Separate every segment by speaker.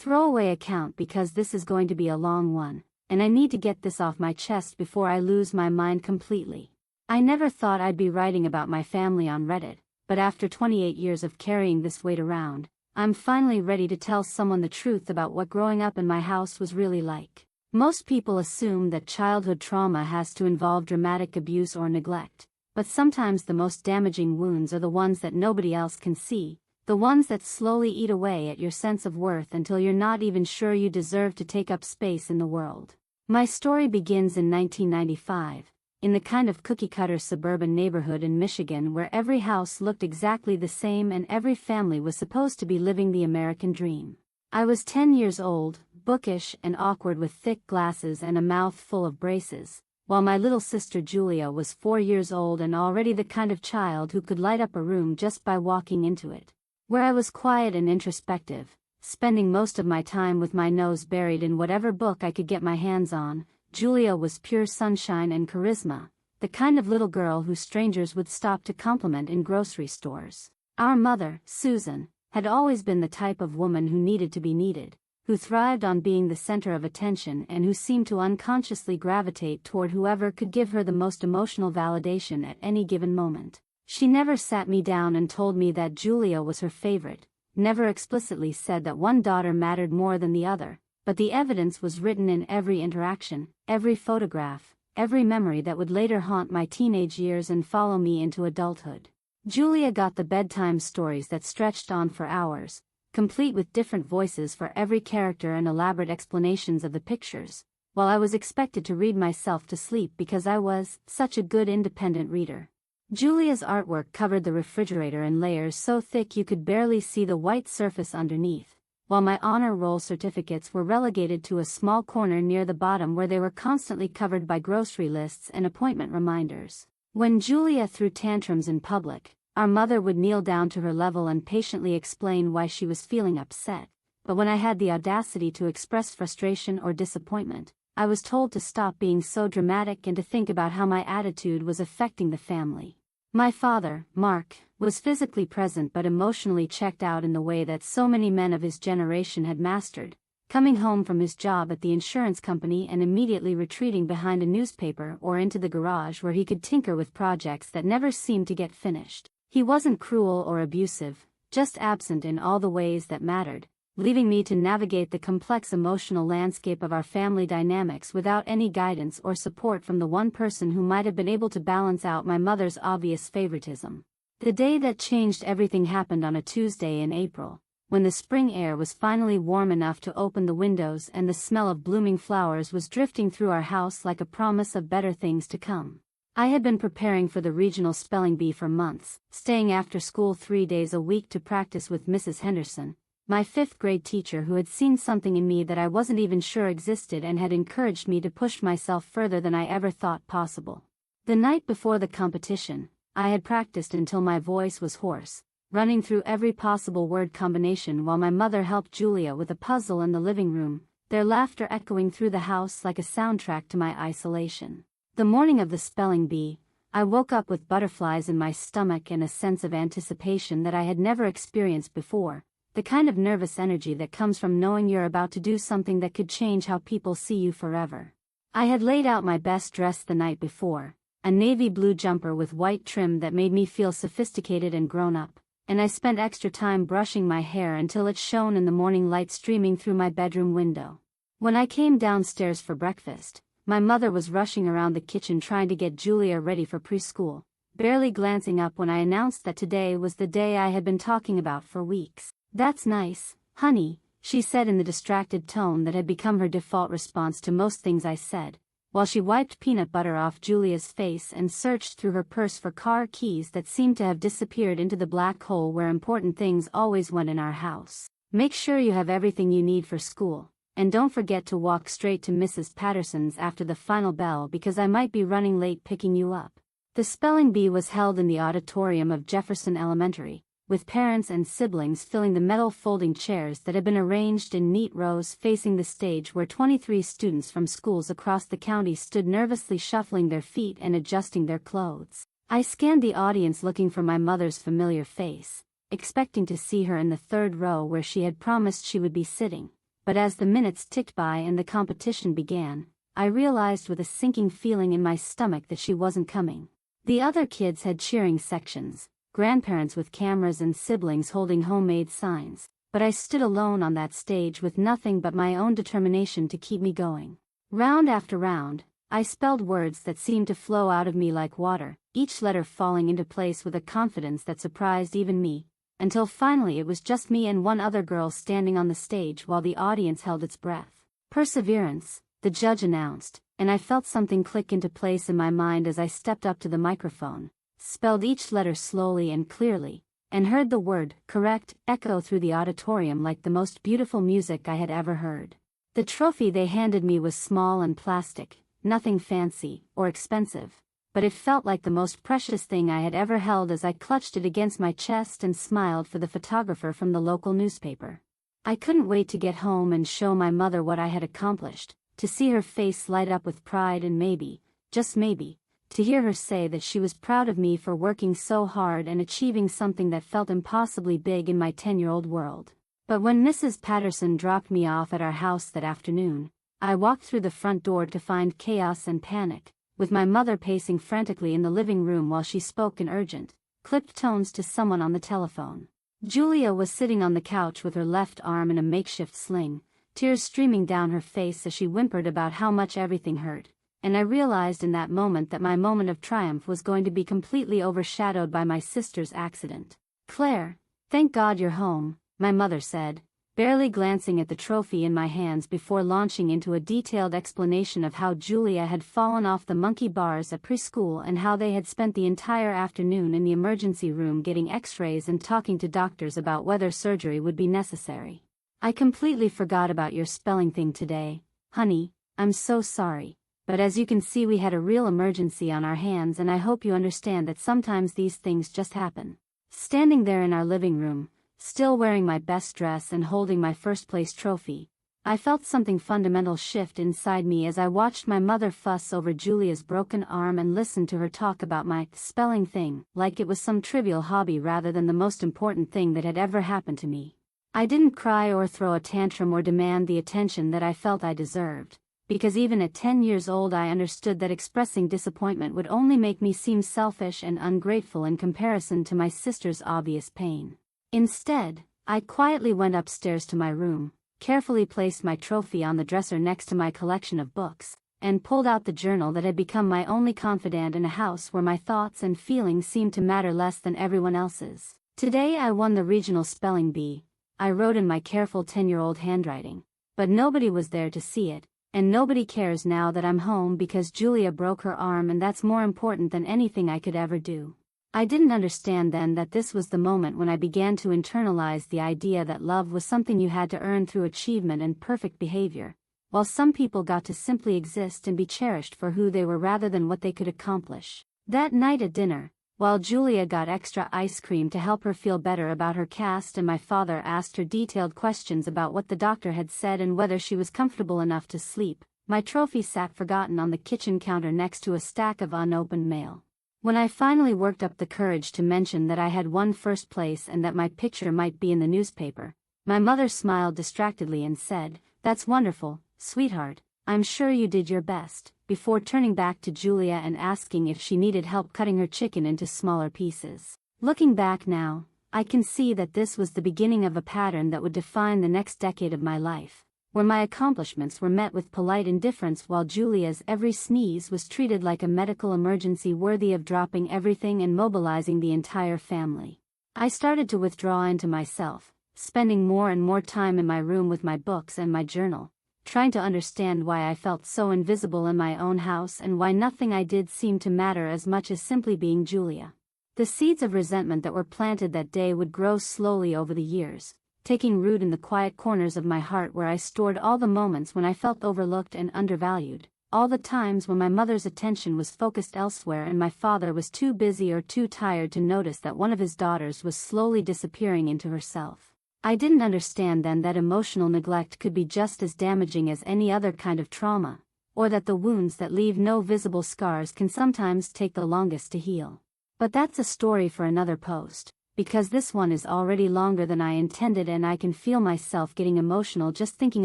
Speaker 1: throwaway account because this is going to be a long one, and I need to get this off my chest before I lose my mind completely. I never thought I'd be writing about my family on Reddit, but after 28 years of carrying this weight around, I'm finally ready to tell someone the truth about what growing up in my house was really like. Most people assume that childhood trauma has to involve dramatic abuse or neglect, but sometimes the most damaging wounds are the ones that nobody else can see, the ones that slowly eat away at your sense of worth until you're not even sure you deserve to take up space in the world. My story begins in 1995, in the kind of cookie-cutter suburban neighborhood in Michigan where every house looked exactly the same and every family was supposed to be living the American dream. I was 10 years old, bookish and awkward with thick glasses and a mouth full of braces, while my little sister Julia was 4 years old and already the kind of child who could light up a room just by walking into it. Where I was quiet and introspective, spending most of my time with my nose buried in whatever book I could get my hands on, Julia was pure sunshine and charisma, the kind of little girl who strangers would stop to compliment in grocery stores. Our mother, Susan, had always been the type of woman who needed to be needed, who thrived on being the center of attention and who seemed to unconsciously gravitate toward whoever could give her the most emotional validation at any given moment. She never sat me down and told me that Julia was her favorite, never explicitly said that one daughter mattered more than the other, but the evidence was written in every interaction, every photograph, every memory that would later haunt my teenage years and follow me into adulthood. Julia got the bedtime stories that stretched on for hours, complete with different voices for every character and elaborate explanations of the pictures, while I was expected to read myself to sleep because I was such a good independent reader. Julia's artwork covered the refrigerator in layers so thick you could barely see the white surface underneath, while my honor roll certificates were relegated to a small corner near the bottom where they were constantly covered by grocery lists and appointment reminders. When Julia threw tantrums in public, our mother would kneel down to her level and patiently explain why she was feeling upset, but when I had the audacity to express frustration or disappointment, I was told to stop being so dramatic and to think about how my attitude was affecting the family. My father, Mark, was physically present but emotionally checked out in the way that so many men of his generation had mastered, coming home from his job at the insurance company and immediately retreating behind a newspaper or into the garage where he could tinker with projects that never seemed to get finished. He wasn't cruel or abusive, just absent in all the ways that mattered, leaving me to navigate the complex emotional landscape of our family dynamics without any guidance or support from the one person who might have been able to balance out my mother's obvious favoritism. The day that changed everything happened on a Tuesday in April, when the spring air was finally warm enough to open the windows and the smell of blooming flowers was drifting through our house like a promise of better things to come. I had been preparing for the regional spelling bee for months, staying after school 3 days a week to practice with Mrs. Henderson, my 5th grade teacher who had seen something in me that I wasn't even sure existed and had encouraged me to push myself further than I ever thought possible. The night before the competition, I had practiced until my voice was hoarse, running through every possible word combination while my mother helped Julia with a puzzle in the living room, their laughter echoing through the house like a soundtrack to my isolation. The morning of the spelling bee, I woke up with butterflies in my stomach and a sense of anticipation that I had never experienced before, the kind of nervous energy that comes from knowing you're about to do something that could change how people see you forever. I had laid out my best dress the night before, a navy blue jumper with white trim that made me feel sophisticated and grown up, and I spent extra time brushing my hair until it shone in the morning light streaming through my bedroom window. When I came downstairs for breakfast, my mother was rushing around the kitchen trying to get Julia ready for preschool, barely glancing up when I announced that today was the day I had been talking about for weeks. "That's nice, honey," she said in the distracted tone that had become her default response to most things I said, while she wiped peanut butter off Julia's face and searched through her purse for car keys that seemed to have disappeared into the black hole where important things always went in our house. "Make sure you have everything you need for school. And don't forget to walk straight to Mrs. Patterson's after the final bell because I might be running late picking you up." The spelling bee was held in the auditorium of Jefferson Elementary, with parents and siblings filling the metal folding chairs that had been arranged in neat rows facing the stage where 23 students from schools across the county stood nervously shuffling their feet and adjusting their clothes. I scanned the audience looking for my mother's familiar face, expecting to see her in the 3rd row where she had promised she would be sitting. but as the minutes ticked by and the competition began, I realized with a sinking feeling in my stomach that she wasn't coming. The other kids had cheering sections, grandparents with cameras and siblings holding homemade signs, but I stood alone on that stage with nothing but my own determination to keep me going. Round after round, I spelled words that seemed to flow out of me like water, each letter falling into place with a confidence that surprised even me, until finally it was just me and one other girl standing on the stage while the audience held its breath. "Perseverance," the judge announced, and I felt something click into place in my mind as I stepped up to the microphone, spelled each letter slowly and clearly, and heard the word "correct" echo through the auditorium like the most beautiful music I had ever heard. The trophy they handed me was small and plastic, nothing fancy or expensive, but it felt like the most precious thing I had ever held as I clutched it against my chest and smiled for the photographer from the local newspaper. I couldn't wait to get home and show my mother what I had accomplished, to see her face light up with pride and maybe, just maybe, to hear her say that she was proud of me for working so hard and achieving something that felt impossibly big in my 10-year-old world. But when Mrs. Patterson dropped me off at our house that afternoon, I walked through the front door to find chaos and panic, with my mother pacing frantically in the living room while she spoke in urgent, clipped tones to someone on the telephone. Julia was sitting on the couch with her left arm in a makeshift sling, tears streaming down her face as she whimpered about how much everything hurt, and I realized in that moment that my moment of triumph was going to be completely overshadowed by my sister's accident. "Claire, thank God you're home," my mother said, barely glancing at the trophy in my hands before launching into a detailed explanation of how Julia had fallen off the monkey bars at preschool and how they had spent the entire afternoon in the emergency room getting x-rays and talking to doctors about whether surgery would be necessary. "I completely forgot about your spelling thing today, honey, I'm so sorry, but as you can see we had a real emergency on our hands and I hope you understand that sometimes these things just happen." Standing there in our living room, still wearing my best dress and holding my first-place trophy, I felt something fundamental shift inside me as I watched my mother fuss over Julia's broken arm and listened to her talk about my spelling thing like it was some trivial hobby rather than the most important thing that had ever happened to me. I didn't cry or throw a tantrum or demand the attention that I felt I deserved, because even at 10 years old I understood that expressing disappointment would only make me seem selfish and ungrateful in comparison to my sister's obvious pain. Instead, I quietly went upstairs to my room, carefully placed my trophy on the dresser next to my collection of books, and pulled out the journal that had become my only confidant in a house where my thoughts and feelings seemed to matter less than everyone else's. "Today I won the regional spelling bee," I wrote in my careful 10-year-old handwriting, but nobody was there to see it, and nobody cares now that I'm home because Julia broke her arm and that's more important than anything I could ever do. I didn't understand then that this was the moment when I began to internalize the idea that love was something you had to earn through achievement and perfect behavior, while some people got to simply exist and be cherished for who they were rather than what they could accomplish. That night at dinner, while Julia got extra ice cream to help her feel better about her cast and my father asked her detailed questions about what the doctor had said and whether she was comfortable enough to sleep, my trophy sat forgotten on the kitchen counter next to a stack of unopened mail. When I finally worked up the courage to mention that I had won first place and that my picture might be in the newspaper, my mother smiled distractedly and said, "That's wonderful, sweetheart, I'm sure you did your best," before turning back to Julia and asking if she needed help cutting her chicken into smaller pieces. Looking back now, I can see that this was the beginning of a pattern that would define the next decade of my life, where my accomplishments were met with polite indifference while Julia's every sneeze was treated like a medical emergency worthy of dropping everything and mobilizing the entire family. I started to withdraw into myself, spending more and more time in my room with my books and my journal, trying to understand why I felt so invisible in my own house and why nothing I did seemed to matter as much as simply being Julia. The seeds of resentment that were planted that day would grow slowly over the years, taking root in the quiet corners of my heart where I stored all the moments when I felt overlooked and undervalued, all the times when my mother's attention was focused elsewhere and my father was too busy or too tired to notice that one of his daughters was slowly disappearing into herself. I didn't understand then that emotional neglect could be just as damaging as any other kind of trauma, or that the wounds that leave no visible scars can sometimes take the longest to heal. But that's a story for another post. because this one is already longer than I intended and I can feel myself getting emotional just thinking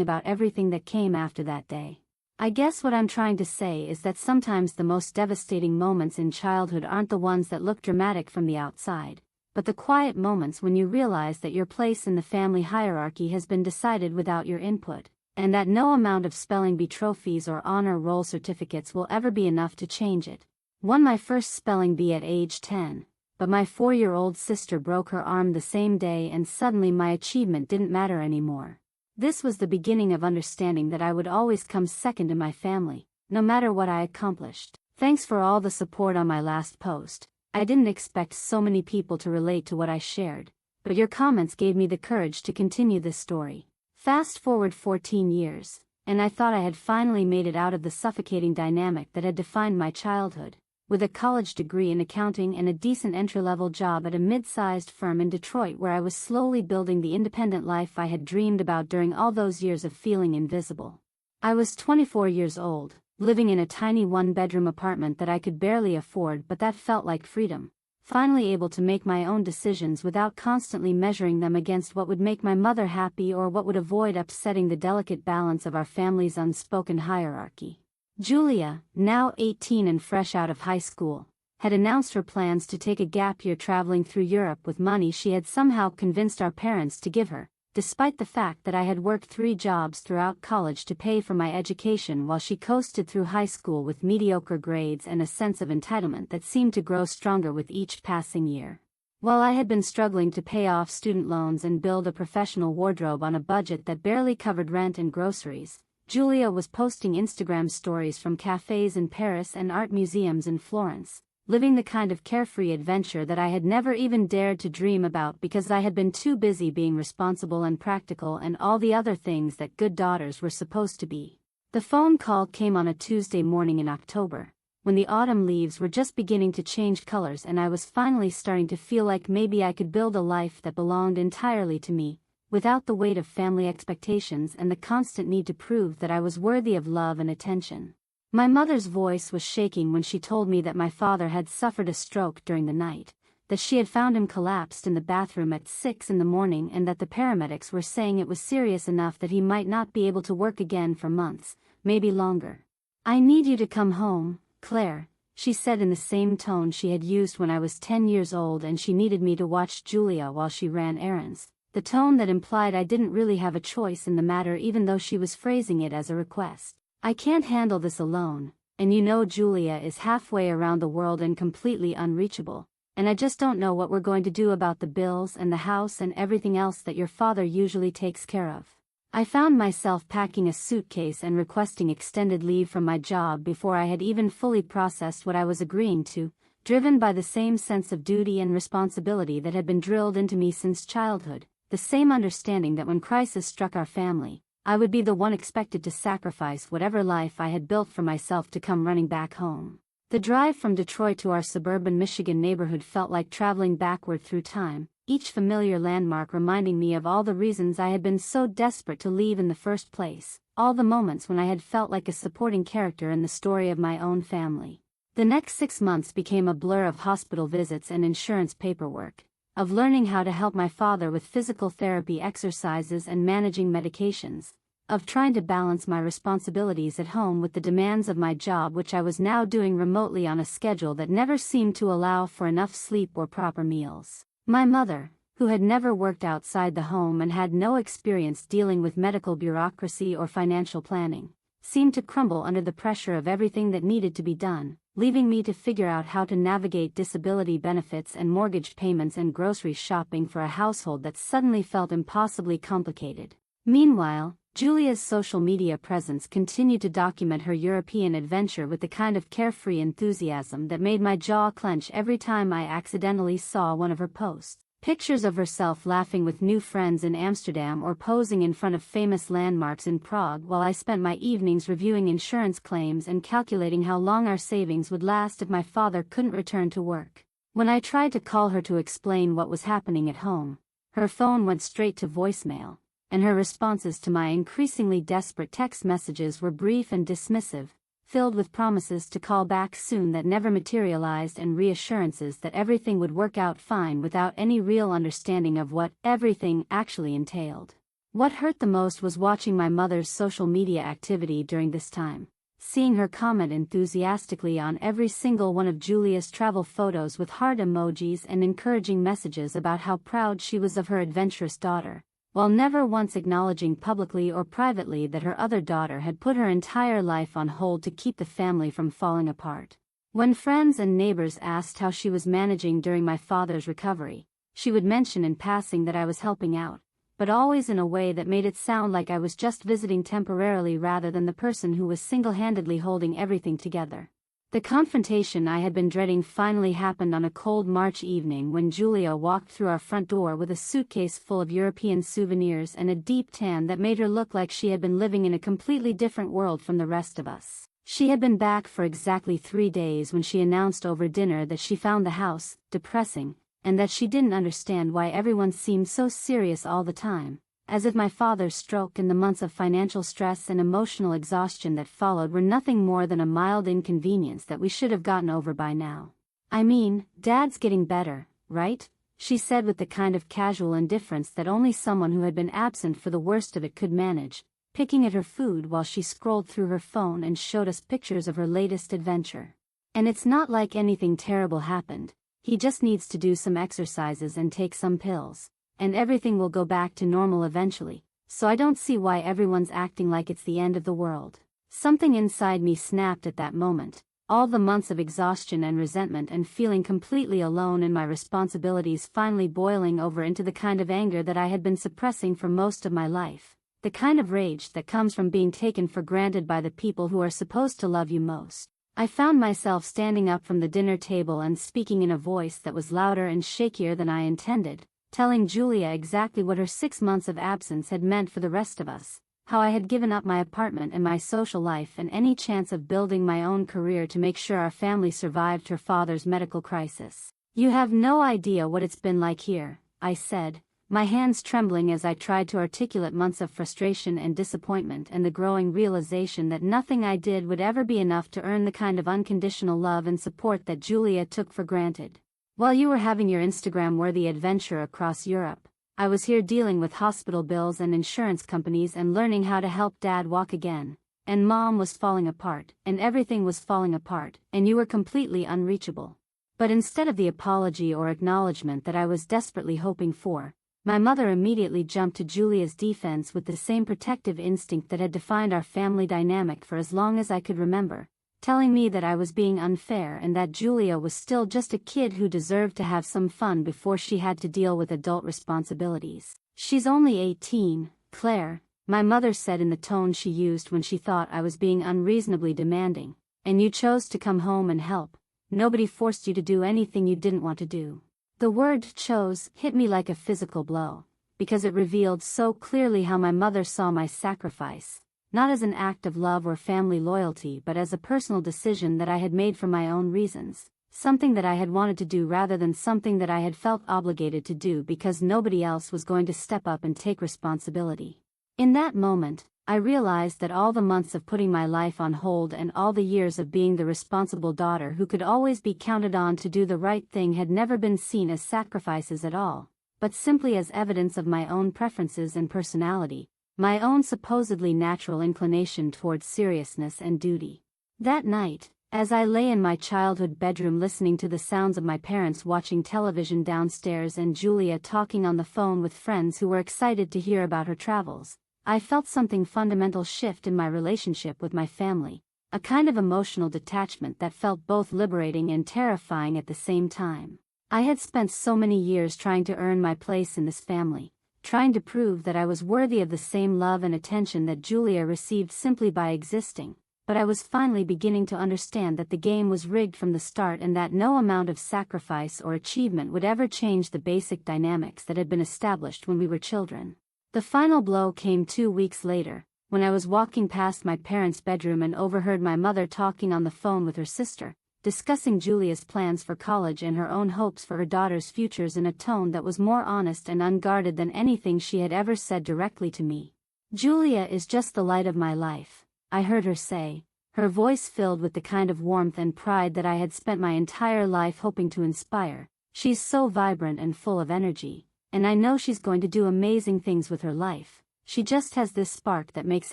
Speaker 1: about everything that came after that day. I guess what I'm trying to say is that sometimes the most devastating moments in childhood aren't the ones that look dramatic from the outside, but the quiet moments when you realize that your place in the family hierarchy has been decided without your input, and that no amount of spelling bee trophies or honor roll certificates will ever be enough to change it. Won my first spelling bee at age 10. But my 4-year-old sister broke her arm the same day and suddenly my achievement didn't matter anymore. This was the beginning of understanding that I would always come second in my family, no matter what I accomplished. Thanks for all the support on my last post. I didn't expect so many people to relate to what I shared, but your comments gave me the courage to continue this story. Fast forward 14 years, and I thought I had finally made it out of the suffocating dynamic that had defined my childhood. With a college degree in accounting and a decent entry-level job at a mid-sized firm in Detroit where I was slowly building the independent life I had dreamed about during all those years of feeling invisible. I was 24 years old, living in a tiny one-bedroom apartment that I could barely afford, but that felt like freedom. Finally able to make my own decisions without constantly measuring them against what would make my mother happy or what would avoid upsetting the delicate balance of our family's unspoken hierarchy. Julia, now 18 and fresh out of high school, had announced her plans to take a gap year traveling through Europe with money she had somehow convinced our parents to give her, despite the fact that I had worked 3 jobs throughout college to pay for my education while she coasted through high school with mediocre grades and a sense of entitlement that seemed to grow stronger with each passing year. While I had been struggling to pay off student loans and build a professional wardrobe on a budget that barely covered rent and groceries, Julia was posting Instagram stories from cafes in Paris and art museums in Florence, living the kind of carefree adventure that I had never even dared to dream about because I had been too busy being responsible and practical and all the other things that good daughters were supposed to be. The phone call came on a Tuesday morning in October, when the autumn leaves were just beginning to change colors and I was finally starting to feel like maybe I could build a life that belonged entirely to me, without the weight of family expectations and the constant need to prove that I was worthy of love and attention. My mother's voice was shaking when she told me that my father had suffered a stroke during the night, that she had found him collapsed in the bathroom at 6 in the morning and that the paramedics were saying it was serious enough that he might not be able to work again for months, maybe longer. "I need you to come home, Claire," she said in the same tone she had used when I was 10 years old and she needed me to watch Julia while she ran errands. The tone that implied I didn't really have a choice in the matter even though she was phrasing it as a request. "I can't handle this alone, and you know Julia is halfway around the world and completely unreachable, and I just don't know what we're going to do about the bills and the house and everything else that your father usually takes care of." I found myself packing a suitcase and requesting extended leave from my job before I had even fully processed what I was agreeing to, driven by the same sense of duty and responsibility that had been drilled into me since childhood. The same understanding that when crisis struck our family, I would be the one expected to sacrifice whatever life I had built for myself to come running back home. The drive from Detroit to our suburban Michigan neighborhood felt like traveling backward through time, each familiar landmark reminding me of all the reasons I had been so desperate to leave in the first place, all the moments when I had felt like a supporting character in the story of my own family. The next 6 months became a blur of hospital visits and insurance paperwork, of learning how to help my father with physical therapy exercises and managing medications, of trying to balance my responsibilities at home with the demands of my job which I was now doing remotely on a schedule that never seemed to allow for enough sleep or proper meals. My mother, who had never worked outside the home and had no experience dealing with medical bureaucracy or financial planning, seemed to crumble under the pressure of everything that needed to be done, leaving me to figure out how to navigate disability benefits and mortgage payments and grocery shopping for a household that suddenly felt impossibly complicated. Meanwhile, Julia's social media presence continued to document her European adventure with the kind of carefree enthusiasm that made my jaw clench every time I accidentally saw one of her posts. Pictures of herself laughing with new friends in Amsterdam or posing in front of famous landmarks in Prague while I spent my evenings reviewing insurance claims and calculating how long our savings would last if my father couldn't return to work. When I tried to call her to explain what was happening at home, her phone went straight to voicemail, and her responses to my increasingly desperate text messages were brief and dismissive, filled with promises to call back soon that never materialized and reassurances that everything would work out fine without any real understanding of what everything actually entailed. What hurt the most was watching my mother's social media activity during this time, seeing her comment enthusiastically on every single one of Julia's travel photos with heart emojis and encouraging messages about how proud she was of her adventurous daughter, while never once acknowledging publicly or privately that her other daughter had put her entire life on hold to keep the family from falling apart. When friends and neighbors asked how she was managing during my father's recovery, she would mention in passing that I was helping out, but always in a way that made it sound like I was just visiting temporarily rather than the person who was single-handedly holding everything together. The confrontation I had been dreading finally happened on a cold March evening when Julia walked through our front door with a suitcase full of European souvenirs and a deep tan that made her look like she had been living in a completely different world from the rest of us. She had been back for exactly 3 days when she announced over dinner that she found the house depressing, and that she didn't understand why everyone seemed so serious all the time, as if my father's stroke and the months of financial stress and emotional exhaustion that followed were nothing more than a mild inconvenience that we should have gotten over by now. "I mean, Dad's getting better, right?" she said with the kind of casual indifference that only someone who had been absent for the worst of it could manage, picking at her food while she scrolled through her phone and showed us pictures of her latest adventure. "And it's not like anything terrible happened. He just needs to do some exercises and take some pills, and everything will go back to normal eventually, so I don't see why everyone's acting like it's the end of the world." Something inside me snapped at that moment, all the months of exhaustion and resentment and feeling completely alone in my responsibilities finally boiling over into the kind of anger that I had been suppressing for most of my life, the kind of rage that comes from being taken for granted by the people who are supposed to love you most. I found myself standing up from the dinner table and speaking in a voice that was louder and shakier than I intended, telling Julia exactly what her 6 months of absence had meant for the rest of us, how I had given up my apartment and my social life and any chance of building my own career to make sure our family survived her father's medical crisis. "You have no idea what it's been like here," I said, my hands trembling as I tried to articulate months of frustration and disappointment and the growing realization that nothing I did would ever be enough to earn the kind of unconditional love and support that Julia took for granted. "While you were having your Instagram-worthy adventure across Europe, I was here dealing with hospital bills and insurance companies and learning how to help Dad walk again, and Mom was falling apart, and everything was falling apart, and you were completely unreachable." But instead of the apology or acknowledgement that I was desperately hoping for, my mother immediately jumped to Julia's defense with the same protective instinct that had defined our family dynamic for as long as I could remember, telling me that I was being unfair and that Julia was still just a kid who deserved to have some fun before she had to deal with adult responsibilities. "She's only 18, Claire," my mother said in the tone she used when she thought I was being unreasonably demanding, "and you chose to come home and help. Nobody forced you to do anything you didn't want to do." The word "chose" hit me like a physical blow, because it revealed so clearly how my mother saw my sacrifice, not as an act of love or family loyalty but as a personal decision that I had made for my own reasons, something that I had wanted to do rather than something that I had felt obligated to do because nobody else was going to step up and take responsibility. In that moment, I realized that all the months of putting my life on hold and all the years of being the responsible daughter who could always be counted on to do the right thing had never been seen as sacrifices at all, but simply as evidence of my own preferences and personality, my own supposedly natural inclination towards seriousness and duty. That night, as I lay in my childhood bedroom listening to the sounds of my parents watching television downstairs and Julia talking on the phone with friends who were excited to hear about her travels, I felt something fundamental shift in my relationship with my family, a kind of emotional detachment that felt both liberating and terrifying at the same time. I had spent so many years trying to earn my place in this family, trying to prove that I was worthy of the same love and attention that Julia received simply by existing, but I was finally beginning to understand that the game was rigged from the start and that no amount of sacrifice or achievement would ever change the basic dynamics that had been established when we were children. The final blow came 2 weeks later, when I was walking past my parents' bedroom and overheard my mother talking on the phone with her sister, discussing Julia's plans for college and her own hopes for her daughter's futures in a tone that was more honest and unguarded than anything she had ever said directly to me. "Julia is just the light of my life," I heard her say, her voice filled with the kind of warmth and pride that I had spent my entire life hoping to inspire. "She's so vibrant and full of energy, and I know she's going to do amazing things with her life. She just has this spark that makes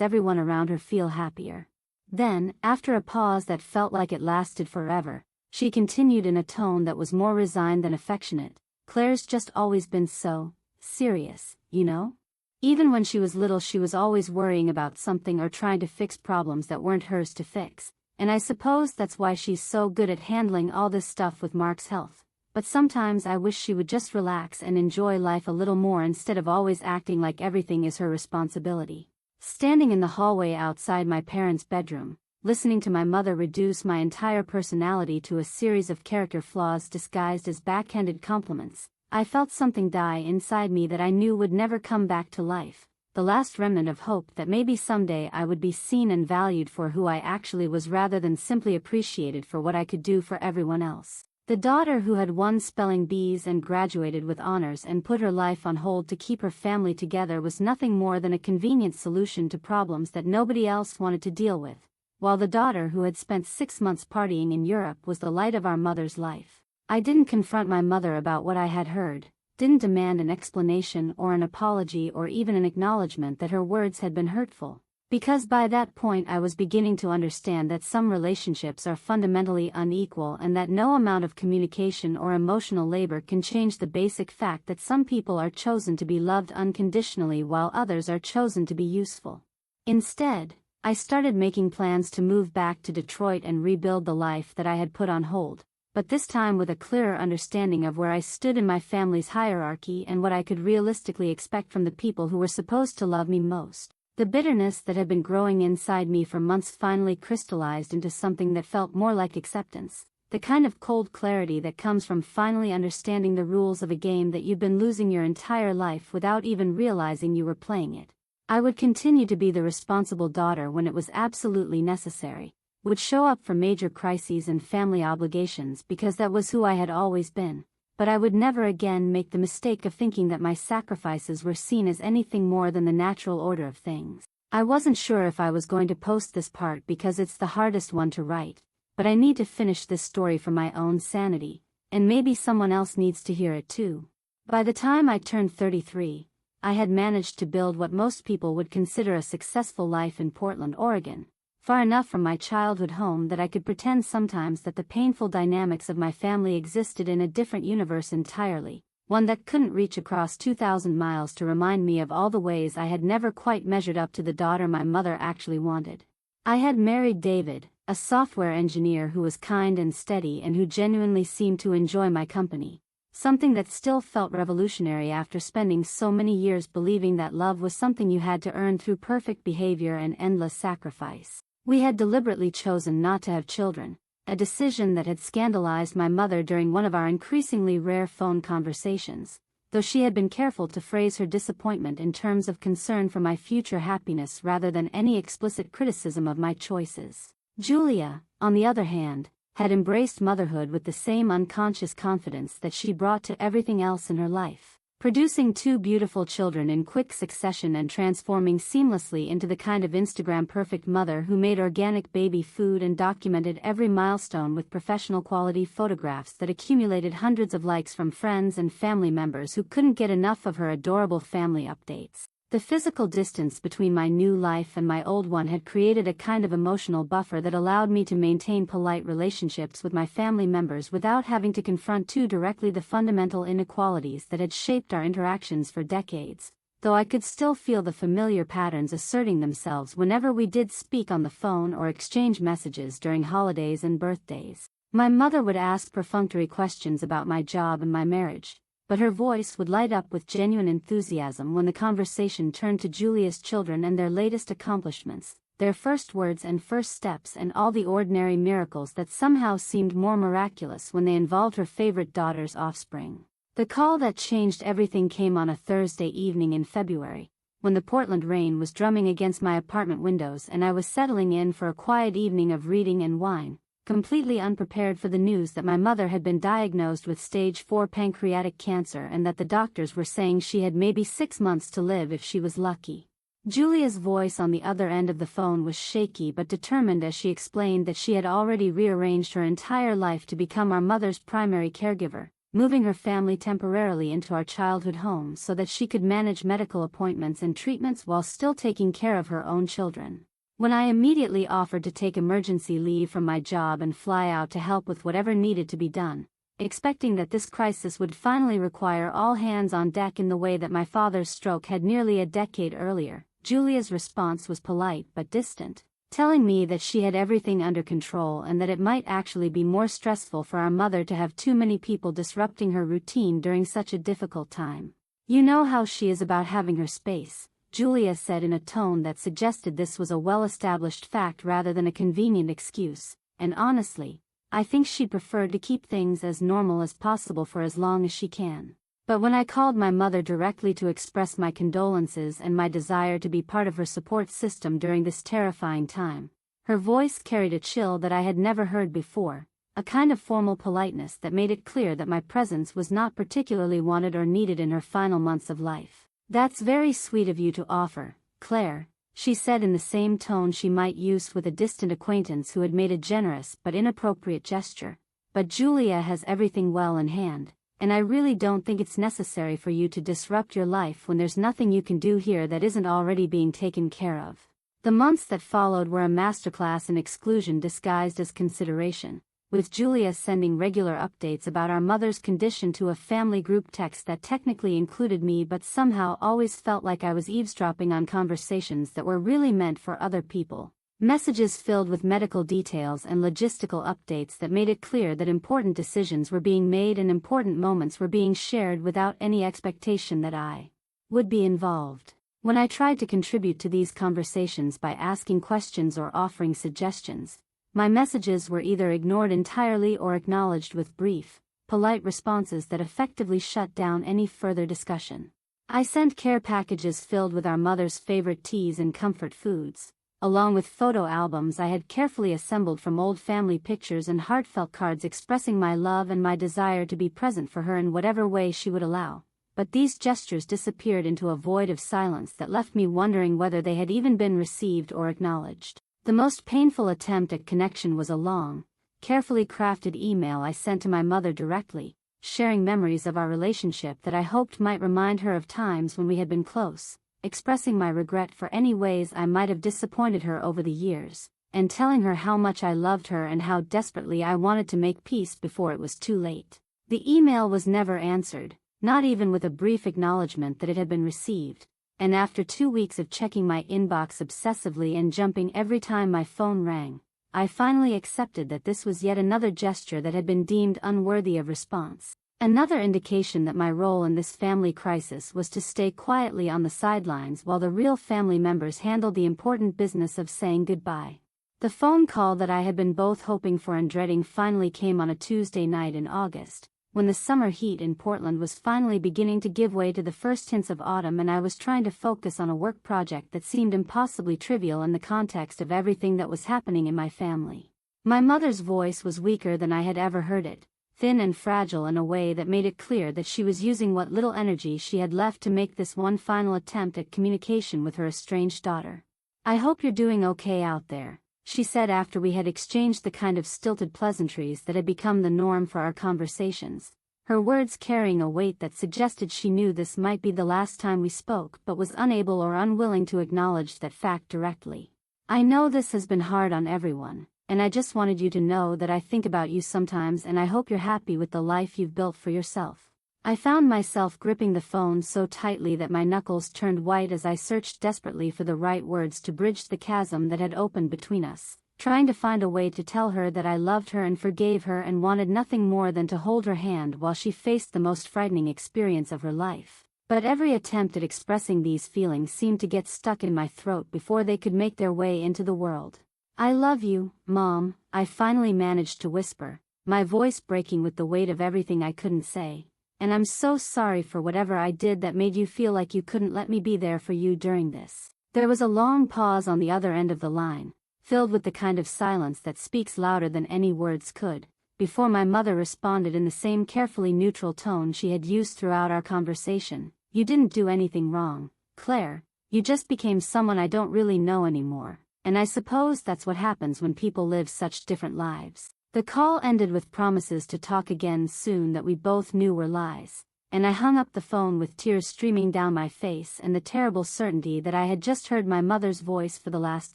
Speaker 1: everyone around her feel happier." Then, after a pause that felt like it lasted forever, she continued in a tone that was more resigned than affectionate. "Claire's just always been so serious, you know? Even when she was little she was always worrying about something or trying to fix problems that weren't hers to fix, and I suppose that's why she's so good at handling all this stuff with Mark's health. But sometimes I wish she would just relax and enjoy life a little more instead of always acting like everything is her responsibility." Standing in the hallway outside my parents' bedroom, listening to my mother reduce my entire personality to a series of character flaws disguised as backhanded compliments, I felt something die inside me that I knew would never come back to life, the last remnant of hope that maybe someday I would be seen and valued for who I actually was rather than simply appreciated for what I could do for everyone else. The daughter who had won spelling bees and graduated with honors and put her life on hold to keep her family together was nothing more than a convenient solution to problems that nobody else wanted to deal with, while the daughter who had spent 6 months partying in Europe was the light of our mother's life. I didn't confront my mother about what I had heard, didn't demand an explanation or an apology or even an acknowledgement that her words had been hurtful, because by that point I was beginning to understand that some relationships are fundamentally unequal and that no amount of communication or emotional labor can change the basic fact that some people are chosen to be loved unconditionally while others are chosen to be useful. Instead, I started making plans to move back to Detroit and rebuild the life that I had put on hold, but this time with a clearer understanding of where I stood in my family's hierarchy and what I could realistically expect from the people who were supposed to love me most. The bitterness that had been growing inside me for months finally crystallized into something that felt more like acceptance, the kind of cold clarity that comes from finally understanding the rules of a game that you've been losing your entire life without even realizing you were playing it. I would continue to be the responsible daughter when it was absolutely necessary, would show up for major crises and family obligations because that was who I had always been, but I would never again make the mistake of thinking that my sacrifices were seen as anything more than the natural order of things. I wasn't sure if I was going to post this part because it's the hardest one to write, but I need to finish this story for my own sanity, and maybe someone else needs to hear it too. By the time I turned 33, I had managed to build what most people would consider a successful life in Portland, Oregon, far enough from my childhood home that I could pretend sometimes that the painful dynamics of my family existed in a different universe entirely, one that couldn't reach across 2,000 miles to remind me of all the ways I had never quite measured up to the daughter my mother actually wanted. I had married David, a software engineer who was kind and steady and who genuinely seemed to enjoy my company, something that still felt revolutionary after spending so many years believing that love was something you had to earn through perfect behavior and endless sacrifice. We had deliberately chosen not to have children, a decision that had scandalized my mother during one of our increasingly rare phone conversations, though she had been careful to phrase her disappointment in terms of concern for my future happiness rather than any explicit criticism of my choices. Julia, on the other hand, had embraced motherhood with the same unconscious confidence that she brought to everything else in her life, producing 2 beautiful children in quick succession and transforming seamlessly into the kind of Instagram-perfect mother who made organic baby food and documented every milestone with professional quality photographs that accumulated hundreds of likes from friends and family members who couldn't get enough of her adorable family updates. The physical distance between my new life and my old one had created a kind of emotional buffer that allowed me to maintain polite relationships with my family members without having to confront too directly the fundamental inequalities that had shaped our interactions for decades, though I could still feel the familiar patterns asserting themselves whenever we did speak on the phone or exchange messages during holidays and birthdays. My mother would ask perfunctory questions about my job and my marriage, but her voice would light up with genuine enthusiasm when the conversation turned to Julia's children and their latest accomplishments, their first words and first steps, and all the ordinary miracles that somehow seemed more miraculous when they involved her favorite daughter's offspring. The call that changed everything came on a Thursday evening in February, when the Portland rain was drumming against my apartment windows and I was settling in for a quiet evening of reading and wine, completely unprepared for the news that my mother had been diagnosed with stage 4 pancreatic cancer and that the doctors were saying she had maybe 6 months to live if she was lucky. Julia's voice on the other end of the phone was shaky but determined as she explained that she had already rearranged her entire life to become our mother's primary caregiver, moving her family temporarily into our childhood home so that she could manage medical appointments and treatments while still taking care of her own children. When I immediately offered to take emergency leave from my job and fly out to help with whatever needed to be done, expecting that this crisis would finally require all hands on deck in the way that my father's stroke had nearly a decade earlier, Julia's response was polite but distant, telling me that she had everything under control and that it might actually be more stressful for our mother to have too many people disrupting her routine during such a difficult time. "You know how she is about having her space," Julia said in a tone that suggested this was a well-established fact rather than a convenient excuse, and honestly, I think she'd prefer to keep things as normal as possible for as long as she can. But when I called my mother directly to express my condolences and my desire to be part of her support system during this terrifying time, her voice carried a chill that I had never heard before, a kind of formal politeness that made it clear that my presence was not particularly wanted or needed in her final months of life. "That's very sweet of you to offer, Claire," she said in the same tone she might use with a distant acquaintance who had made a generous but inappropriate gesture. "But Julia has everything well in hand, and I really don't think it's necessary for you to disrupt your life when there's nothing you can do here that isn't already being taken care of." The months that followed were a masterclass in exclusion disguised as consideration, with Julia sending regular updates about our mother's condition to a family group text that technically included me but somehow always felt like I was eavesdropping on conversations that were really meant for other people. Messages filled with medical details and logistical updates that made it clear that important decisions were being made and important moments were being shared without any expectation that I would be involved. When I tried to contribute to these conversations by asking questions or offering suggestions, my messages were either ignored entirely or acknowledged with brief, polite responses that effectively shut down any further discussion. I sent care packages filled with our mother's favorite teas and comfort foods, along with photo albums I had carefully assembled from old family pictures and heartfelt cards expressing my love and my desire to be present for her in whatever way she would allow. But these gestures disappeared into a void of silence that left me wondering whether they had even been received or acknowledged. The most painful attempt at connection was a long, carefully crafted email I sent to my mother directly, sharing memories of our relationship that I hoped might remind her of times when we had been close, expressing my regret for any ways I might have disappointed her over the years, and telling her how much I loved her and how desperately I wanted to make peace before it was too late. The email was never answered, not even with a brief acknowledgement that it had been received. And after 2 weeks of checking my inbox obsessively and jumping every time my phone rang, I finally accepted that this was yet another gesture that had been deemed unworthy of response. Another indication that my role in this family crisis was to stay quietly on the sidelines while the real family members handled the important business of saying goodbye. The phone call that I had been both hoping for and dreading finally came on a Tuesday night in August, when the summer heat in Portland was finally beginning to give way to the first hints of autumn and I was trying to focus on a work project that seemed impossibly trivial in the context of everything that was happening in my family. My mother's voice was weaker than I had ever heard it, thin and fragile in a way that made it clear that she was using what little energy she had left to make this one final attempt at communication with her estranged daughter. "I hope you're doing okay out there," she said after we had exchanged the kind of stilted pleasantries that had become the norm for our conversations, her words carrying a weight that suggested she knew this might be the last time we spoke but was unable or unwilling to acknowledge that fact directly. "I know this has been hard on everyone, and I just wanted you to know that I think about you sometimes and I hope you're happy with the life you've built for yourself." I found myself gripping the phone so tightly that my knuckles turned white as I searched desperately for the right words to bridge the chasm that had opened between us, trying to find a way to tell her that I loved her and forgave her and wanted nothing more than to hold her hand while she faced the most frightening experience of her life. But every attempt at expressing these feelings seemed to get stuck in my throat before they could make their way into the world. "I love you, Mom," I finally managed to whisper, my voice breaking with the weight of everything I couldn't say. "And I'm so sorry for whatever I did that made you feel like you couldn't let me be there for you during this." There was a long pause on the other end of the line, filled with the kind of silence that speaks louder than any words could, before my mother responded in the same carefully neutral tone she had used throughout our conversation. "You didn't do anything wrong, Claire. You just became someone I don't really know anymore, and I suppose that's what happens when people live such different lives." The call ended with promises to talk again soon that we both knew were lies, and I hung up the phone with tears streaming down my face and the terrible certainty that I had just heard my mother's voice for the last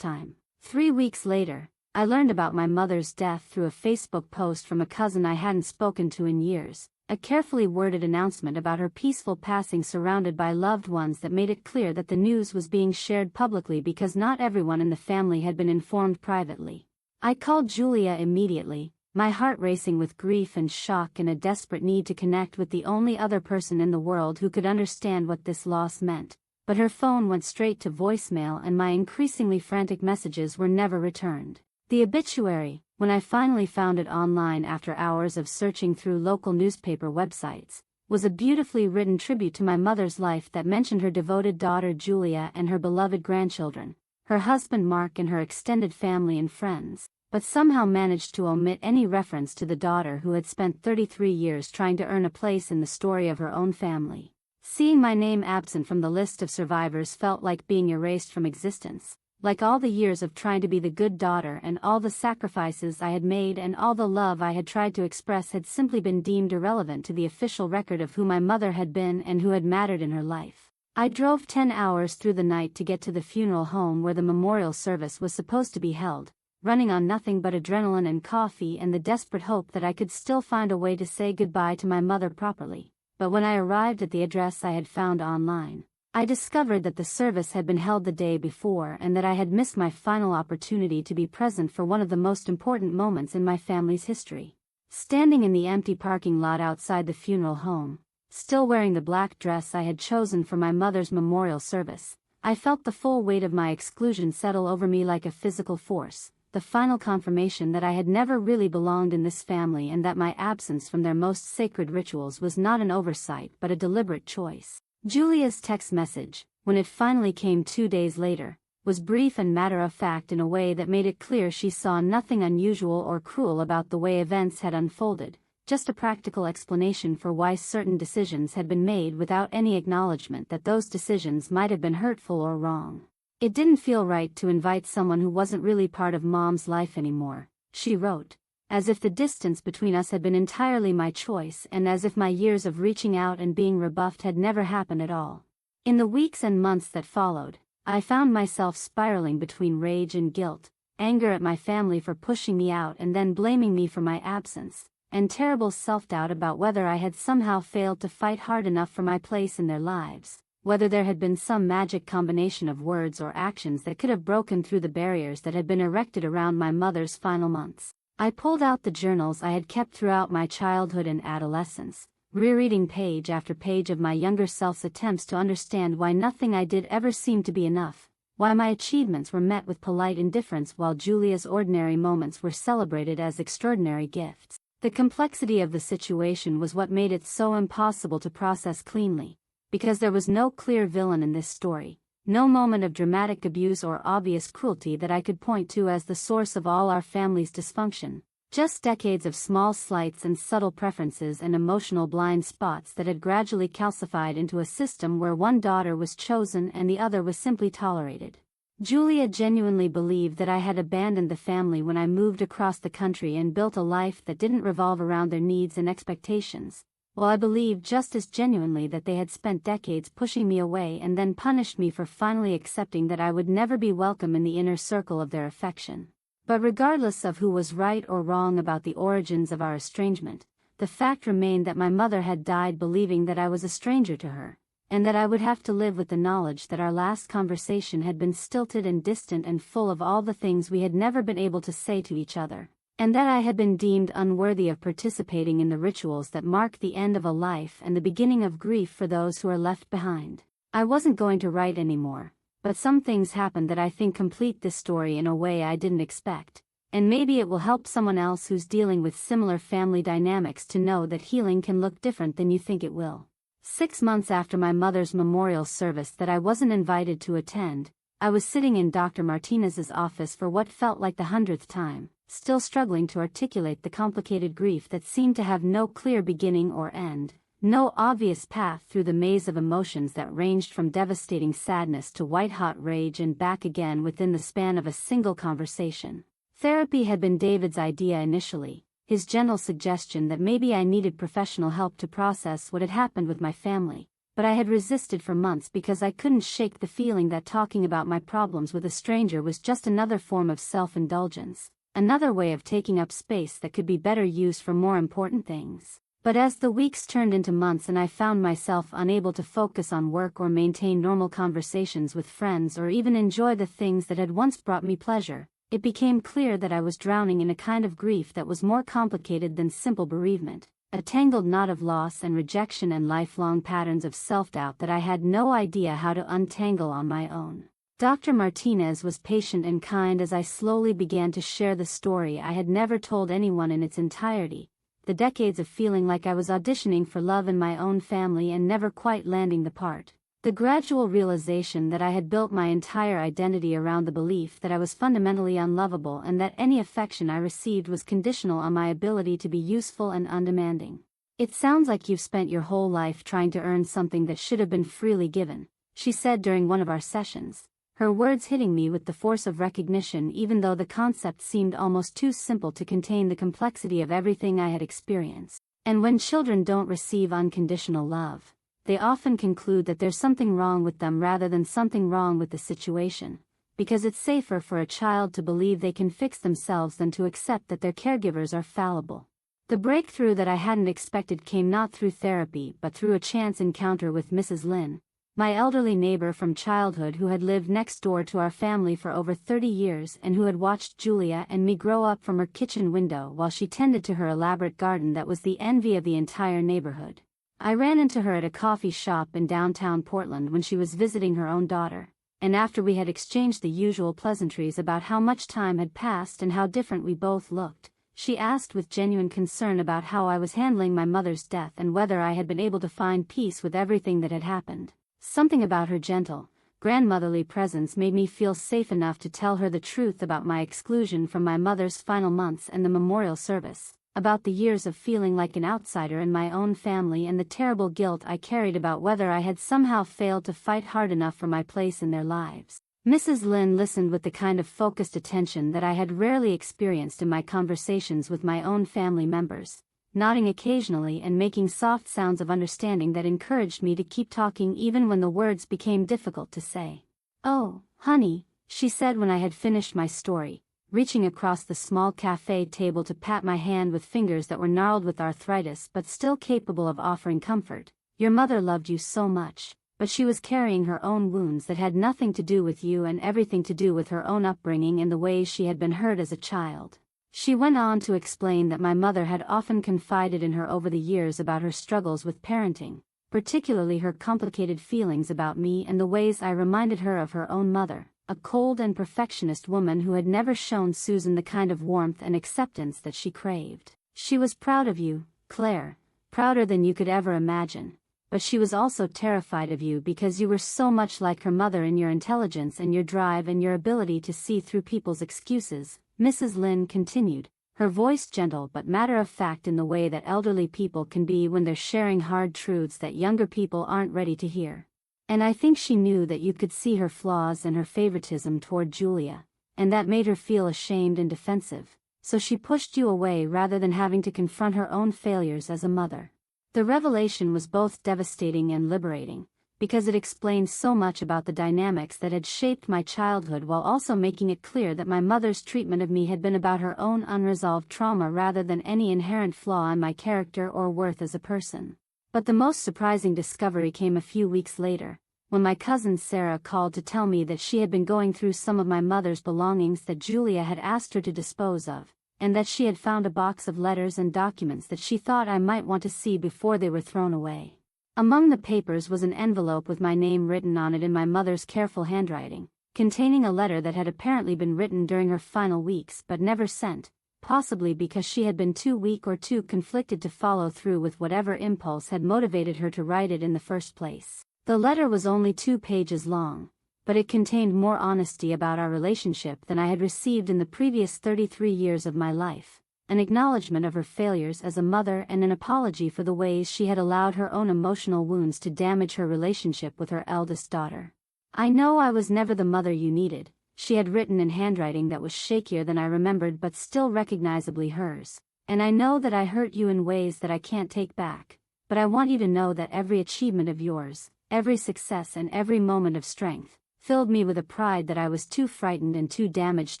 Speaker 1: time. 3 weeks later, I learned about my mother's death through a Facebook post from a cousin I hadn't spoken to in years, a carefully worded announcement about her peaceful passing surrounded by loved ones that made it clear that the news was being shared publicly because not everyone in the family had been informed privately. I called Julia immediately, my heart racing with grief and shock and a desperate need to connect with the only other person in the world who could understand what this loss meant, but her phone went straight to voicemail and my increasingly frantic messages were never returned. The obituary, when I finally found it online after hours of searching through local newspaper websites, was a beautifully written tribute to my mother's life that mentioned her devoted daughter Julia and her beloved grandchildren, her husband Mark and her extended family and friends, but somehow managed to omit any reference to the daughter who had spent 33 years trying to earn a place in the story of her own family. Seeing my name absent from the list of survivors felt like being erased from existence, like all the years of trying to be the good daughter and all the sacrifices I had made and all the love I had tried to express had simply been deemed irrelevant to the official record of who my mother had been and who had mattered in her life. I drove 10 hours through the night to get to the funeral home where the memorial service was supposed to be held, running on nothing but adrenaline and coffee and the desperate hope that I could still find a way to say goodbye to my mother properly. But when I arrived at the address I had found online, I discovered that the service had been held the day before and that I had missed my final opportunity to be present for one of the most important moments in my family's history. Standing in the empty parking lot outside the funeral home, still wearing the black dress I had chosen for my mother's memorial service, I felt the full weight of my exclusion settle over me like a physical force, the final confirmation that I had never really belonged in this family and that my absence from their most sacred rituals was not an oversight but a deliberate choice. Julia's text message, when it finally came 2 days later, was brief and matter-of-fact in a way that made it clear she saw nothing unusual or cruel about the way events had unfolded, just a practical explanation for why certain decisions had been made without any acknowledgement that those decisions might have been hurtful or wrong. "It didn't feel right to invite someone who wasn't really part of Mom's life anymore," she wrote, as if the distance between us had been entirely my choice and as if my years of reaching out and being rebuffed had never happened at all. In the weeks and months that followed, I found myself spiraling between rage and guilt, anger at my family for pushing me out and then blaming me for my absence, and terrible self-doubt about whether I had somehow failed to fight hard enough for my place in their lives, whether there had been some magic combination of words or actions that could have broken through the barriers that had been erected around my mother's final months. I pulled out the journals I had kept throughout my childhood and adolescence, rereading page after page of my younger self's attempts to understand why nothing I did ever seemed to be enough, why my achievements were met with polite indifference while Julia's ordinary moments were celebrated as extraordinary gifts. The complexity of the situation was what made it so impossible to process cleanly, because there was no clear villain in this story. No moment of dramatic abuse or obvious cruelty that I could point to as the source of all our family's dysfunction, just decades of small slights and subtle preferences and emotional blind spots that had gradually calcified into a system where one daughter was chosen and the other was simply tolerated. Julia genuinely believed that I had abandoned the family when I moved across the country and built a life that didn't revolve around their needs and expectations, while I believed just as genuinely that they had spent decades pushing me away and then punished me for finally accepting that I would never be welcome in the inner circle of their affection. But regardless of who was right or wrong about the origins of our estrangement, the fact remained that my mother had died believing that I was a stranger to her, and that I would have to live with the knowledge that our last conversation had been stilted and distant and full of all the things we had never been able to say to each other, and that I had been deemed unworthy of participating in the rituals that mark the end of a life and the beginning of grief for those who are left behind. I wasn't going to write anymore, but some things happened that I think complete this story in a way I didn't expect, and maybe it will help someone else who's dealing with similar family dynamics to know that healing can look different than you think it will. 6 months after my mother's memorial service that I wasn't invited to attend, I was sitting in Dr. Martinez's office for what felt like the 100th time, still struggling to articulate the complicated grief that seemed to have no clear beginning or end, No obvious path through the maze of emotions that ranged from devastating sadness to white-hot rage and back again within the span of a single conversation. Therapy had been David's idea initially, his gentle suggestion that maybe I needed professional help to process what had happened with my family, but I had resisted for months because I couldn't shake the feeling that talking about my problems with a stranger was just another form of self-indulgence, another way of taking up space that could be better used for more important things. But as the weeks turned into months and I found myself unable to focus on work or maintain normal conversations with friends or even enjoy the things that had once brought me pleasure, it became clear that I was drowning in a kind of grief that was more complicated than simple bereavement, a tangled knot of loss and rejection and lifelong patterns of self-doubt that I had no idea how to untangle on my own. Dr. Martinez was patient and kind as I slowly began to share the story I had never told anyone in its entirety, the decades of feeling like I was auditioning for love in my own family and never quite landing the part. The gradual realization that I had built my entire identity around the belief that I was fundamentally unlovable and that any affection I received was conditional on my ability to be useful and undemanding. "It sounds like you've spent your whole life trying to earn something that should have been freely given," she said during one of our sessions, her words hitting me with the force of recognition even though the concept seemed almost too simple to contain the complexity of everything I had experienced. "And when children don't receive unconditional love, they often conclude that there's something wrong with them rather than something wrong with the situation, because it's safer for a child to believe they can fix themselves than to accept that their caregivers are fallible." The breakthrough that I hadn't expected came not through therapy but through a chance encounter with Mrs. Lynn, my elderly neighbor from childhood who had lived next door to our family for over 30 years and who had watched Julia and me grow up from her kitchen window while she tended to her elaborate garden that was the envy of the entire neighborhood. I ran into her at a coffee shop in downtown Portland when she was visiting her own daughter, and after we had exchanged the usual pleasantries about how much time had passed and how different we both looked, she asked with genuine concern about how I was handling my mother's death and whether I had been able to find peace with everything that had happened. Something about her gentle, grandmotherly presence made me feel safe enough to tell her the truth about my exclusion from my mother's final months and the memorial service, about the years of feeling like an outsider in my own family and the terrible guilt I carried about whether I had somehow failed to fight hard enough for my place in their lives. Mrs. Lynn listened with the kind of focused attention that I had rarely experienced in my conversations with my own family members, nodding occasionally and making soft sounds of understanding that encouraged me to keep talking even when the words became difficult to say. "Oh, honey," she said when I had finished my story, reaching across the small cafe table to pat my hand with fingers that were gnarled with arthritis but still capable of offering comfort. "Your mother loved you so much, but she was carrying her own wounds that had nothing to do with you and everything to do with her own upbringing and the ways she had been hurt as a child." She went on to explain that my mother had often confided in her over the years about her struggles with parenting, particularly her complicated feelings about me and the ways I reminded her of her own mother, a cold and perfectionist woman who had never shown Susan the kind of warmth and acceptance that she craved. "She was proud of you, Claire, prouder than you could ever imagine, but she was also terrified of you because you were so much like her mother in your intelligence and your drive and your ability to see through people's excuses," Mrs. Lynn continued, her voice gentle but matter-of-fact in the way that elderly people can be when they're sharing hard truths that younger people aren't ready to hear. "And I think she knew that you could see her flaws and her favoritism toward Julia, and that made her feel ashamed and defensive, so she pushed you away rather than having to confront her own failures as a mother." The revelation was both devastating and liberating, because it explained so much about the dynamics that had shaped my childhood while also making it clear that my mother's treatment of me had been about her own unresolved trauma rather than any inherent flaw in my character or worth as a person. But the most surprising discovery came a few weeks later, when my cousin Sarah called to tell me that she had been going through some of my mother's belongings that Julia had asked her to dispose of, and that she had found a box of letters and documents that she thought I might want to see before they were thrown away. Among the papers was an envelope with my name written on it in my mother's careful handwriting, containing a letter that had apparently been written during her final weeks but never sent, possibly because she had been too weak or too conflicted to follow through with whatever impulse had motivated her to write it in the first place. The letter was only 2 pages long, but it contained more honesty about our relationship than I had received in the previous 33 years of my life, an acknowledgement of her failures as a mother and an apology for the ways she had allowed her own emotional wounds to damage her relationship with her eldest daughter. "I know I was never the mother you needed," she had written in handwriting that was shakier than I remembered but still recognizably hers. "And I know that I hurt you in ways that I can't take back. But I want you to know that every achievement of yours, every success and every moment of strength, filled me with a pride that I was too frightened and too damaged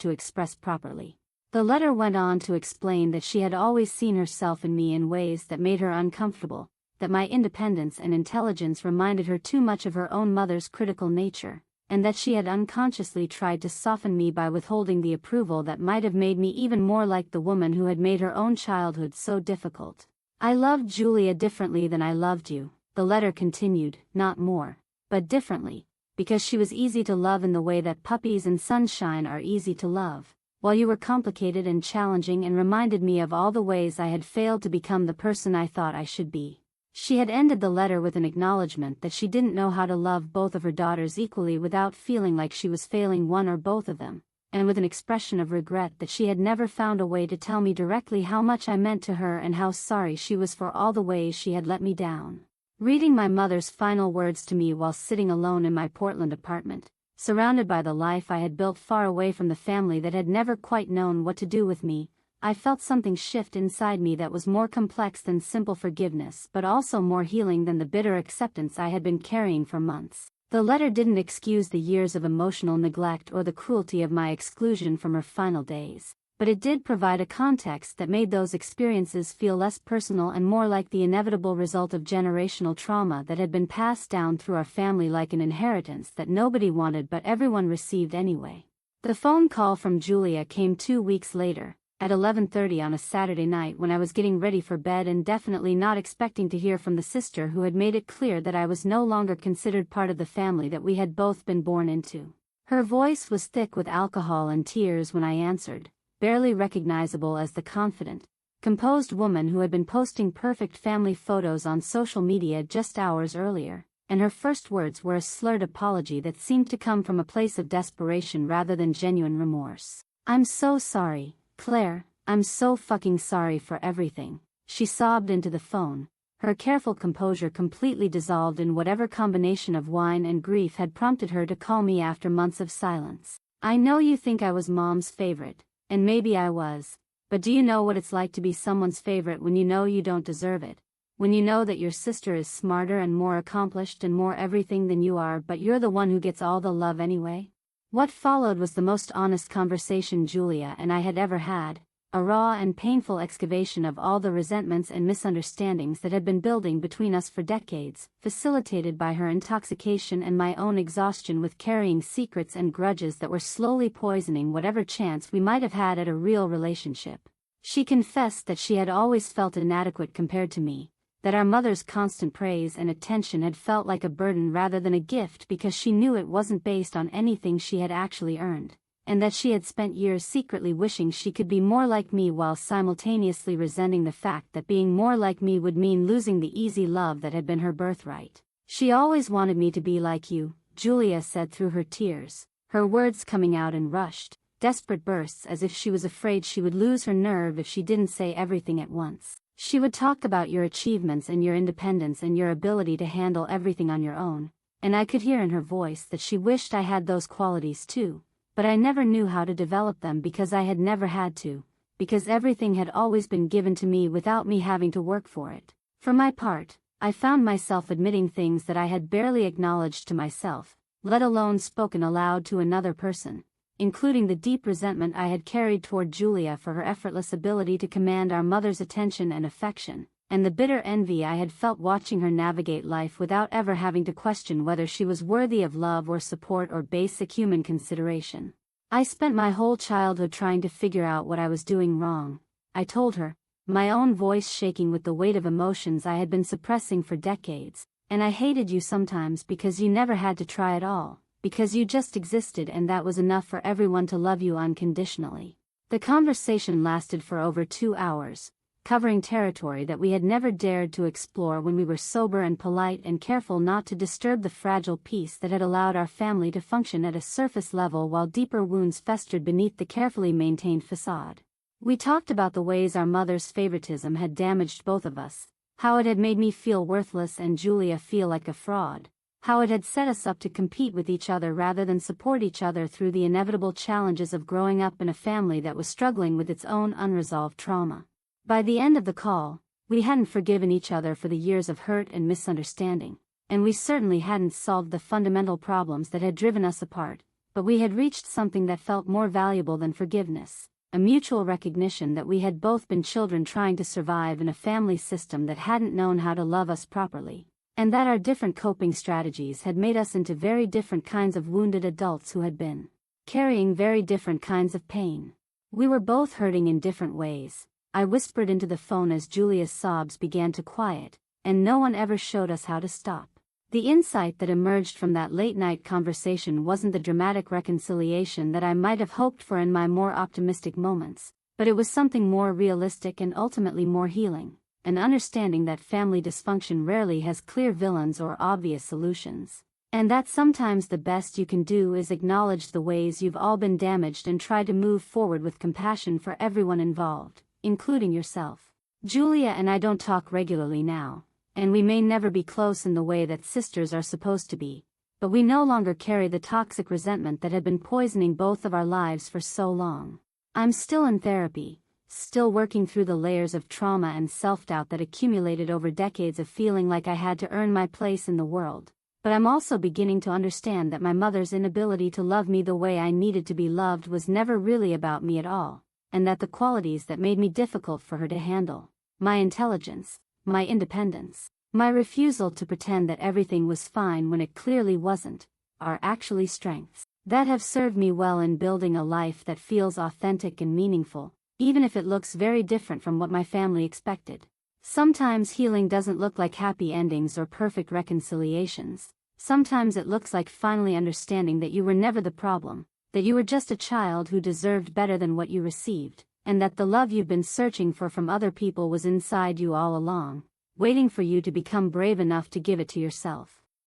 Speaker 1: to express properly." The letter went on to explain that she had always seen herself in me in ways that made her uncomfortable, that my independence and intelligence reminded her too much of her own mother's critical nature, and that she had unconsciously tried to soften me by withholding the approval that might have made me even more like the woman who had made her own childhood so difficult. "I loved Julia differently than I loved you," the letter continued, "not more, but differently, because she was easy to love in the way that puppies and sunshine are easy to love, while you were complicated and challenging and reminded me of all the ways I had failed to become the person I thought I should be." She had ended the letter with an acknowledgement that she didn't know how to love both of her daughters equally without feeling like she was failing one or both of them, and with an expression of regret that she had never found a way to tell me directly how much I meant to her and how sorry she was for all the ways she had let me down. Reading my mother's final words to me while sitting alone in my Portland apartment, surrounded by the life I had built far away from the family that had never quite known what to do with me, I felt something shift inside me that was more complex than simple forgiveness but also more healing than the bitter acceptance I had been carrying for months. The letter didn't excuse the years of emotional neglect or the cruelty of my exclusion from her final days, but it did provide a context that made those experiences feel less personal and more like the inevitable result of generational trauma that had been passed down through our family like an inheritance that nobody wanted but everyone received anyway. The phone call from Julia came 2 weeks later, at 11:30 on a Saturday night when I was getting ready for bed and definitely not expecting to hear from the sister who had made it clear that I was no longer considered part of the family that we had both been born into. Her voice was thick with alcohol and tears when I answered, barely recognizable as the confident, composed woman who had been posting perfect family photos on social media just hours earlier, and her first words were a slurred apology that seemed to come from a place of desperation rather than genuine remorse. "I'm so sorry, Claire, I'm so fucking sorry for everything," she sobbed into the phone, her careful composure completely dissolved in whatever combination of wine and grief had prompted her to call me after months of silence. "I know you think I was Mom's favorite, and maybe I was, but do you know what it's like to be someone's favorite when you know you don't deserve it? When you know that your sister is smarter and more accomplished and more everything than you are but you're the one who gets all the love anyway?" What followed was the most honest conversation Julia and I had ever had, a raw and painful excavation of all the resentments and misunderstandings that had been building between us for decades, facilitated by her intoxication and my own exhaustion with carrying secrets and grudges that were slowly poisoning whatever chance we might have had at a real relationship. She confessed that she had always felt inadequate compared to me, that our mother's constant praise and attention had felt like a burden rather than a gift because she knew it wasn't based on anything she had actually earned, and that she had spent years secretly wishing she could be more like me while simultaneously resenting the fact that being more like me would mean losing the easy love that had been her birthright. "She always wanted me to be like you," Julia said through her tears, her words coming out in rushed, desperate bursts as if she was afraid she would lose her nerve if she didn't say everything at once. "She would talk about your achievements and your independence and your ability to handle everything on your own, and I could hear in her voice that she wished I had those qualities too, but I never knew how to develop them because I had never had to, because everything had always been given to me without me having to work for it." For my part, I found myself admitting things that I had barely acknowledged to myself, let alone spoken aloud to another person, including the deep resentment I had carried toward Julia for her effortless ability to command our mother's attention and affection, and the bitter envy I had felt watching her navigate life without ever having to question whether she was worthy of love or support or basic human consideration. "I spent my whole childhood trying to figure out what I was doing wrong," I told her, my own voice shaking with the weight of emotions I had been suppressing for decades, "and I hated you sometimes because you never had to try at all. Because you just existed and that was enough for everyone to love you unconditionally." The conversation lasted for over 2 hours, covering territory that we had never dared to explore when we were sober and polite and careful not to disturb the fragile peace that had allowed our family to function at a surface level while deeper wounds festered beneath the carefully maintained facade. We talked about the ways our mother's favoritism had damaged both of us, how it had made me feel worthless and Julia feel like a fraud, how it had set us up to compete with each other rather than support each other through the inevitable challenges of growing up in a family that was struggling with its own unresolved trauma. By the end of the call, we hadn't forgiven each other for the years of hurt and misunderstanding, and we certainly hadn't solved the fundamental problems that had driven us apart, but we had reached something that felt more valuable than forgiveness, a mutual recognition that we had both been children trying to survive in a family system that hadn't known how to love us properly, and that our different coping strategies had made us into very different kinds of wounded adults who had been carrying very different kinds of pain. We were both hurting in different ways. I whispered into the phone as Julia's sobs began to quiet, and no one ever showed us how to stop. The insight that emerged from that late-night conversation wasn't the dramatic reconciliation that I might have hoped for in my more optimistic moments, but it was something more realistic and ultimately more healing, an understanding that family dysfunction rarely has clear villains or obvious solutions, and that sometimes the best you can do is acknowledge the ways you've all been damaged and try to move forward with compassion for everyone involved, including yourself. Julia and I don't talk regularly now, and we may never be close in the way that sisters are supposed to be, but we no longer carry the toxic resentment that had been poisoning both of our lives for so long. I'm still in therapy, still working through the layers of trauma and self-doubt that accumulated over decades of feeling like I had to earn my place in the world, but I'm also beginning to understand that my mother's inability to love me the way I needed to be loved was never really about me at all, and that the qualities that made me difficult for her to handle, my intelligence, my independence, my refusal to pretend that everything was fine when it clearly wasn't, are actually strengths that have served me well in building a life that feels authentic and meaningful, even if it looks very different from what my family expected. Sometimes healing doesn't look like happy endings or perfect reconciliations. Sometimes it looks like finally understanding that you were never the problem, that you were just a child who deserved better than what you received, and that the love you've been searching for from other people was inside you all along, waiting for you to become brave enough to give it to yourself.